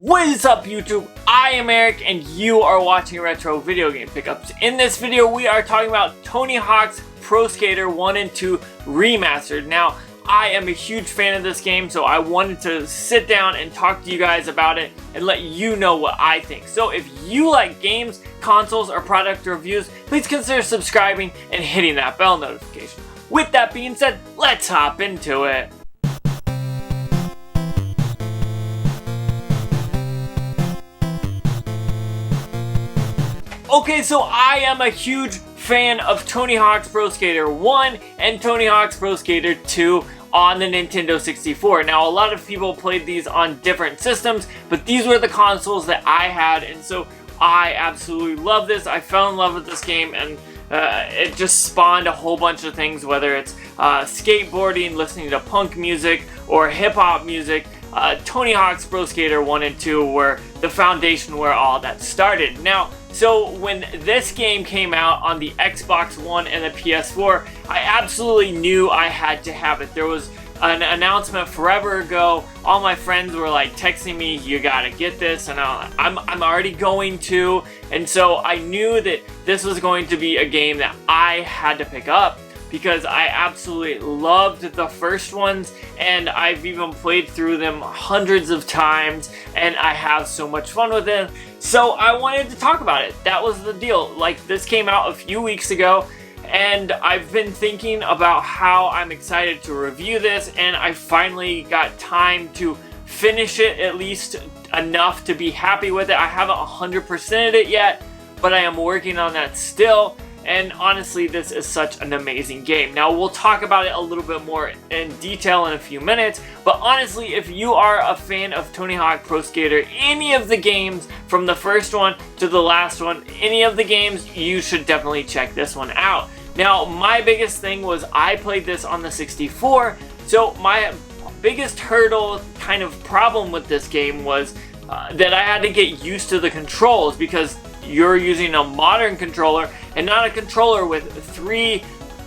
What is up, YouTube? I am Eric and you are watching Retro Video Game Pickups. In this video we are talking about Tony Hawk's Pro Skater 1 and 2 Remastered. Now, I am a huge fan of this game, so I wanted to sit down and talk to you guys about it and let you know what I think. So if you like games, consoles, or product reviews, please consider subscribing and hitting that bell notification. With that being said, let's hop into it. Okay, so I am a huge fan of Tony Hawk's Pro Skater 1 and Tony Hawk's Pro Skater 2 on the Nintendo 64. Now, a lot of people played these on different systems, but these were the consoles that I had, and so I absolutely love this. I fell in love with this game, and it just spawned a whole bunch of things, whether it's skateboarding, listening to punk music, or hip-hop music. Tony Hawk's Pro Skater 1 and 2 were the foundation where all that started. Now, so when this game came out on the Xbox One and the PS4, I absolutely knew I had to have it. There was an announcement forever ago. All my friends were like texting me, you gotta get this, and I'm already going to. And so I knew that this was going to be a game that I had to pick up, because I absolutely loved the first ones, and I've even played through them hundreds of times, and I have so much fun with them. So I wanted to talk about it. That was the deal. Like, this came out a few weeks ago, and I've been thinking about how I'm excited to review this, and I finally got time to finish it, at least enough to be happy with it. I haven't 100%ed it yet, but I am working on that still. And honestly, this is such an amazing game. Now, we'll talk about it a little bit more in detail in a few minutes, but honestly, if you are a fan of Tony Hawk Pro Skater, any of the games from the first one to the last one, any of the games, you should definitely check this one out. Now, my biggest thing was I played this on the 64, so my biggest hurdle, kind of problem with this game was that I had to get used to the controls, because you're using a modern controller and not a controller with 3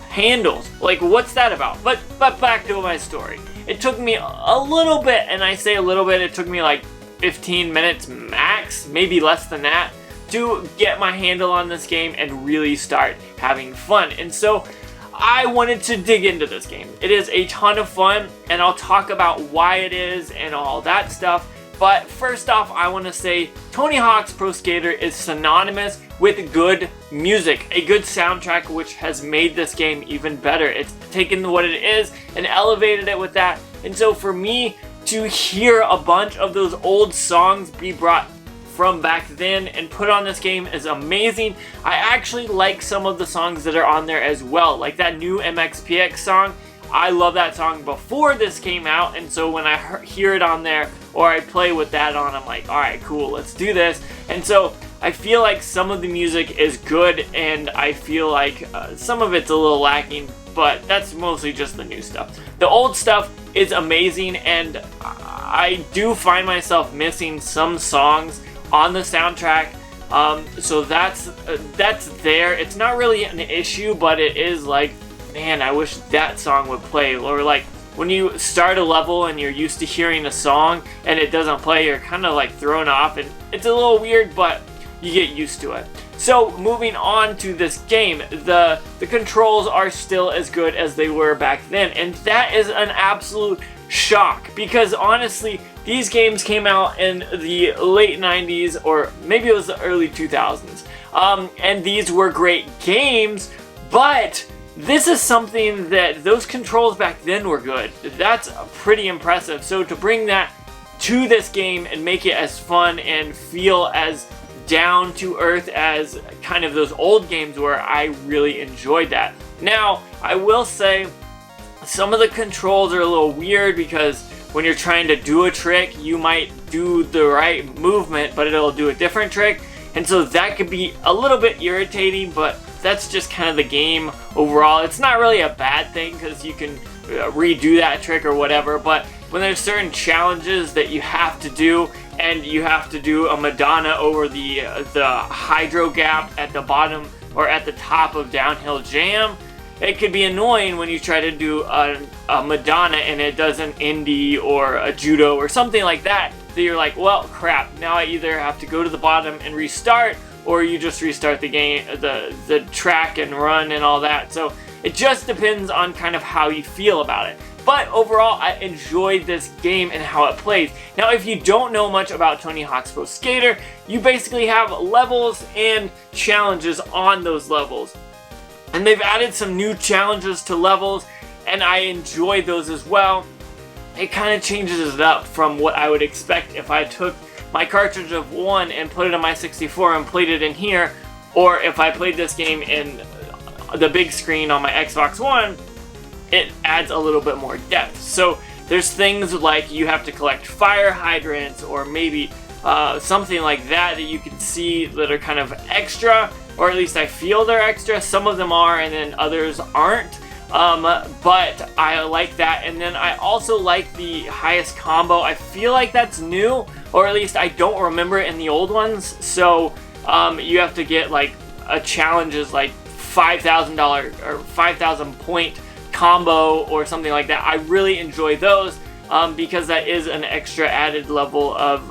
handles. Like, what's that about? But back to my story. It took me a little bit, and I say a little bit, it took me like 15 minutes max, maybe less than that, to get my handle on this game and really start having fun. And so I wanted to dig into this game. It is a ton of fun, and I'll talk about why it is and all that stuff. But first off, I want to say Tony Hawk's Pro Skater is synonymous with good music, a good soundtrack, which has made this game even better. It's taken what it is and elevated it with that. And so for me to hear a bunch of those old songs be brought from back then and put on this game is amazing. I actually like some of the songs that are on there as well, like that new MXPX song. I love that song before this came out, and so when I hear it on there, or I play with that on, I'm like, alright, cool, let's do this. And so I feel like some of the music is good, and I feel like some of it's a little lacking, but that's mostly just the new stuff. The old stuff is amazing, and I do find myself missing some songs on the soundtrack. So that's there. It's not really an issue, but it is like, man, I wish that song would play. Or like when you start a level and you're used to hearing a song and it doesn't play, you're kind of like thrown off, and it's a little weird, but you get used to it. So moving on to this game, the controls are still as good as they were back then, and that is an absolute shock, because honestly, these games came out in the late 90s, or maybe it was the early 2000s, and these were great games, but this is something that those controls back then were good. That's pretty impressive. So to bring that to this game and make it as fun and feel as down to earth as kind of those old games were, I really enjoyed that. Now, I will say some of the controls are a little weird, because when you're trying to do a trick, you might do the right movement, but it'll do a different trick. And so that could be a little bit irritating, but that's just kind of the game overall. It's not really a bad thing, because you can redo that trick or whatever, but when there's certain challenges that you have to do, and you have to do a Madonna over the hydro gap at the bottom or at the top of Downhill Jam, it could be annoying when you try to do a Madonna and it does an indie or a judo or something like that that you're like, well, crap, now I either have to go to the bottom and restart, or you just restart the game, the track and run and all that. So it just depends on kind of how you feel about it. But overall, I enjoyed this game and how it plays. Now, if you don't know much about Tony Hawk's Pro Skater, you basically have levels and challenges on those levels. And they've added some new challenges to levels, and I enjoy those as well. It kind of changes it up from what I would expect if I took my cartridge of 1 and put it on my 64 and played it in here, or if I played this game in the big screen on my Xbox One. It adds a little bit more depth. So there's things like you have to collect fire hydrants, or maybe something like that you can see that are kind of extra, or at least I feel they're extra. Some of them are, and then others aren't. But I like that. And then I also like the highest combo. I feel like that's new, or at least I don't remember it in the old ones. So you have to get like a challenge is like $5,000 or 5,000 point combo or something like that. I really enjoy those because that is an extra added level of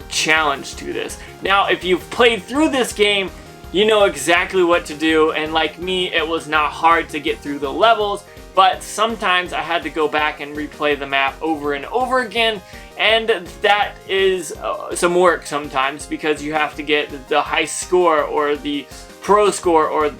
challenge to this. Now, if you've played through this game, you know exactly what to do, and like me, it was not hard to get through the levels, but sometimes I had to go back and replay the map over and over again, and that is some work sometimes, because you have to get the high score or the pro score, or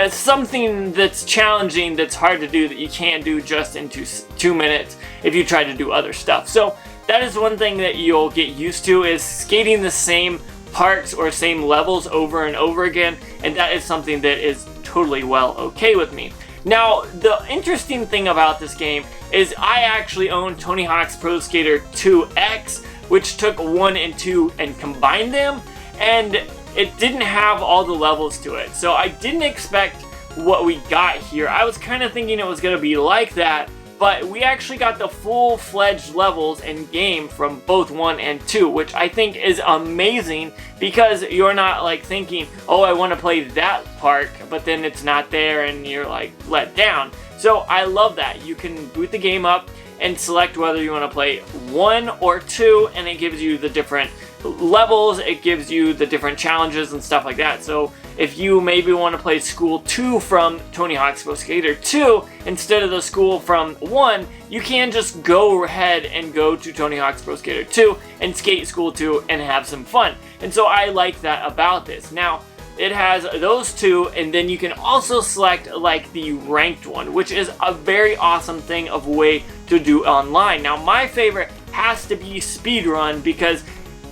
something that's challenging, that's hard to do, that you can't do just in 2 minutes if you try to do other stuff. So that is one thing that you'll get used to, is skating the same parts or same levels over and over again, and that is something that is totally well okay with me. Now, the interesting thing about this game is I actually own Tony Hawk's Pro Skater 2X, which took 1 and 2 and combined them, and it didn't have all the levels to it. So I didn't expect what we got here. I was kind of thinking it was going to be like that, but we actually got the full-fledged levels in game from both 1 and 2, which I think is amazing, because you're not like thinking, oh, I want to play that part, but then it's not there and you're like let down. So I love that. You can boot the game up and select whether you want to play 1 or 2, and it gives you the different levels, it gives you the different challenges and stuff like that. So if you maybe want to play School 2 from Tony Hawk's Pro Skater 2 instead of the school from 1, you can just go ahead and go to Tony Hawk's Pro Skater 2 and skate School 2 and have some fun. And so I like that about this. Now, it has those two, and then you can also select like the ranked one, which is a very awesome thing of way to do online. Now, my favorite has to be speedrun, because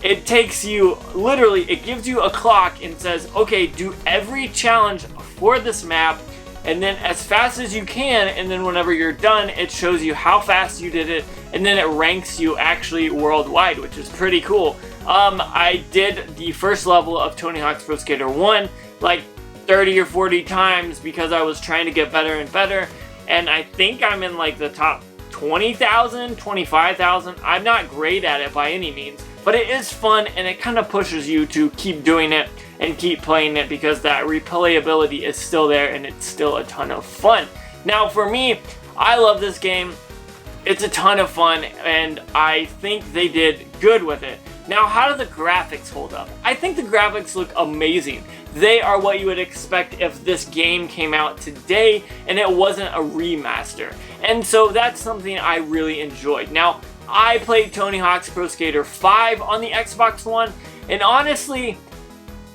it takes you, literally, it gives you a clock and says, okay, do every challenge for this map, and then as fast as you can, and then whenever you're done, it shows you how fast you did it, and then it ranks you actually worldwide, which is pretty cool. I did the first level of Tony Hawk's Pro Skater 1 like 30 or 40 times because I was trying to get better and better, and I think I'm in like the top 20,000, 25,000. I'm not great at it by any means, but it is fun, and it kind of pushes you to keep doing it and keep playing it, because that replayability is still there and it's still a ton of fun. Now, for me, I love this game. It's a ton of fun, and I think they did good with it. Now, how do the graphics hold up? I think the graphics look amazing. They are what you would expect if this game came out today and it wasn't a remaster. And so that's something I really enjoyed. Now, I played Tony Hawk's Pro Skater 5 on the Xbox One, and honestly,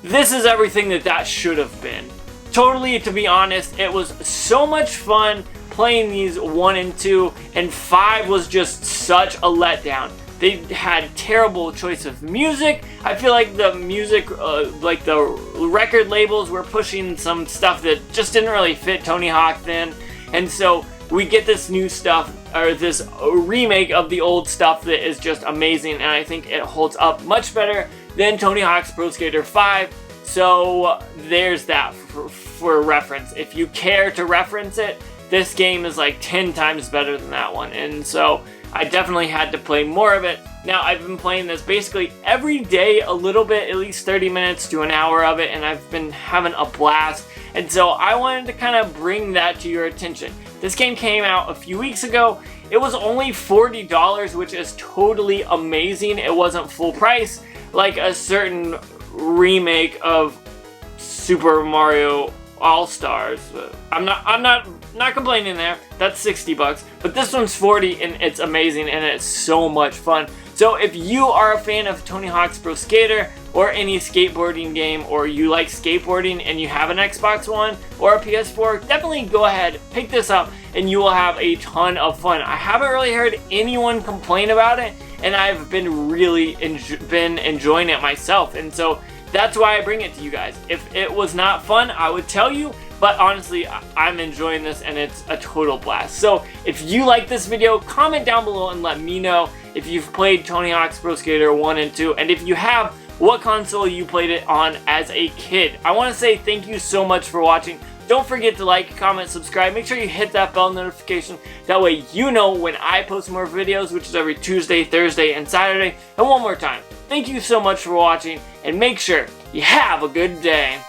this is everything that should have been. Totally, to be honest, it was so much fun playing these 1 and 2, and 5 was just such a letdown. They had terrible choice of music. I feel like the music, like the record labels were pushing some stuff that just didn't really fit Tony Hawk then, and so we get this new stuff, or this remake of the old stuff that is just amazing, and I think it holds up much better than Tony Hawk's Pro Skater 5. So there's that for reference. If you care to reference it, this game is like 10 times better than that one, and so I definitely had to play more of it. Now, I've been playing this basically every day a little bit, at least 30 minutes to an hour of it, and I've been having a blast. And so I wanted to kind of bring that to your attention. This game came out a few weeks ago, It was only $40, which is totally amazing. It wasn't full price like a certain remake of Super Mario All-Stars. I'm not complaining there. That's 60 bucks, but this one's 40 and it's amazing and it's so much fun. So if you are a fan of Tony Hawk's Pro Skater or any skateboarding game, or you like skateboarding and you have an Xbox One or a PS4, definitely go ahead, pick this up, and you will have a ton of fun. I haven't really heard anyone complain about it, and I've been really enjoying it myself, and so that's why I bring it to you guys. If it was not fun, I would tell you, but honestly, I'm enjoying this and it's a total blast. So if you like this video, comment down below and let me know if you've played Tony Hawk's Pro Skater 1 and 2, and if you have, what console you played it on as a kid. I want to say thank you so much for watching. Don't forget to like, comment, subscribe. Make sure you hit that bell notification. That way you know when I post more videos, which is every Tuesday, Thursday, and Saturday. And one more time, thank you so much for watching, and make sure you have a good day.